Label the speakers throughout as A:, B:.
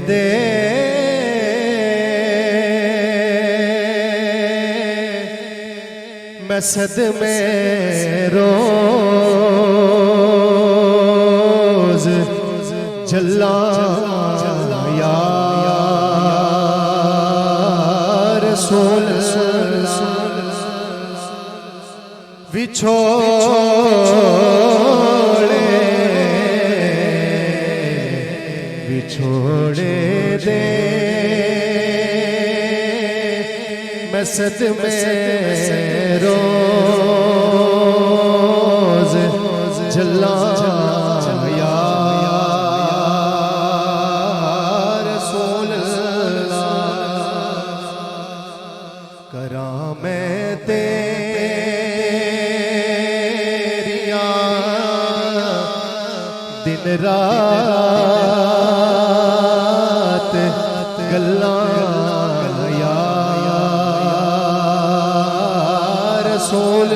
A: दे मैं सदमे रोज जला या रसूल विछोड़े दे मैं सदमे रोज जला या रसूल करा मैं तेरिया दिन रात गल्ला या रसूल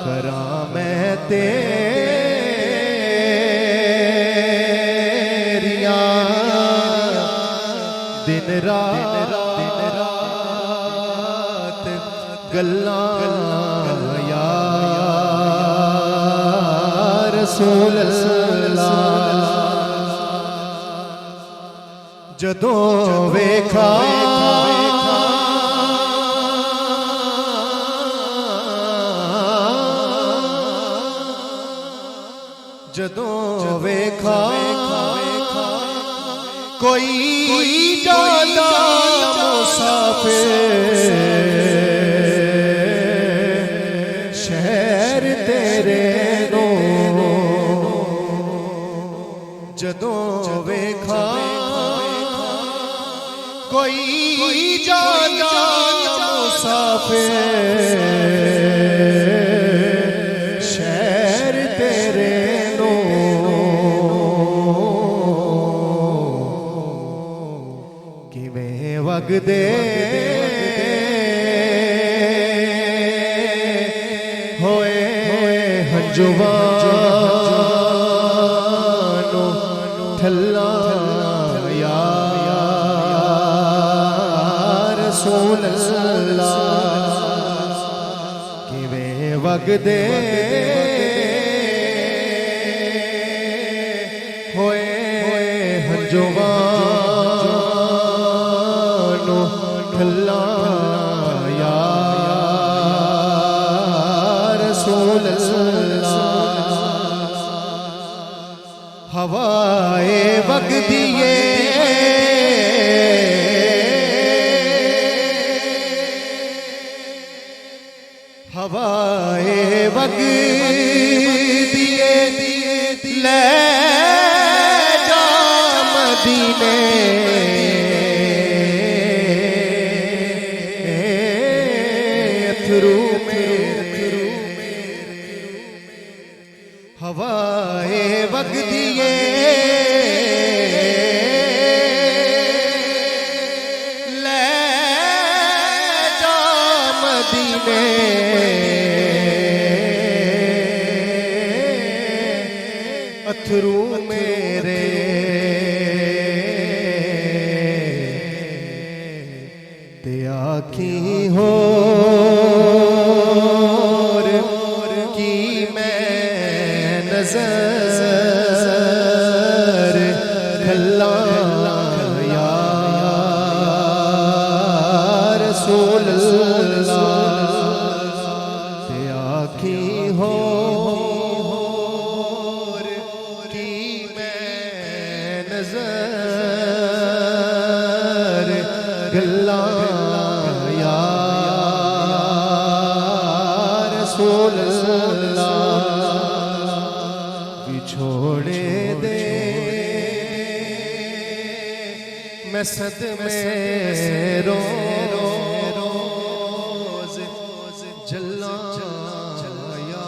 A: करा मैं तेरिया दिन रात गल्ला या रसूल जदों वेखा जदों वेखा कोई जादा मुसाफिर शहर तेरे नो जदों वेखा कोई जादा मुसाफिर शहर तेरे नो किवें वगदे होए हंजुवानो ठल्ला या रसूल किवें वगदे होए हंजुवानो ठल्ला या रसूल हवाए वगदिए हवाए वगदिए ले जा मदीने अथरू हवाए वगदिए ले जा मदीने अथरू मेरे ते आखी हो की मैं नजर खल्ला या रसूल ते आखी हो नजर गल्ला या रसूल विछोड़े दे मैं सदमे रोज जला या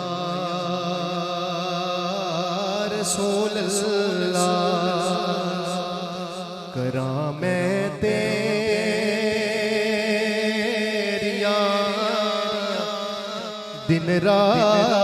A: रसूल करा मैं तेरिया दिन रात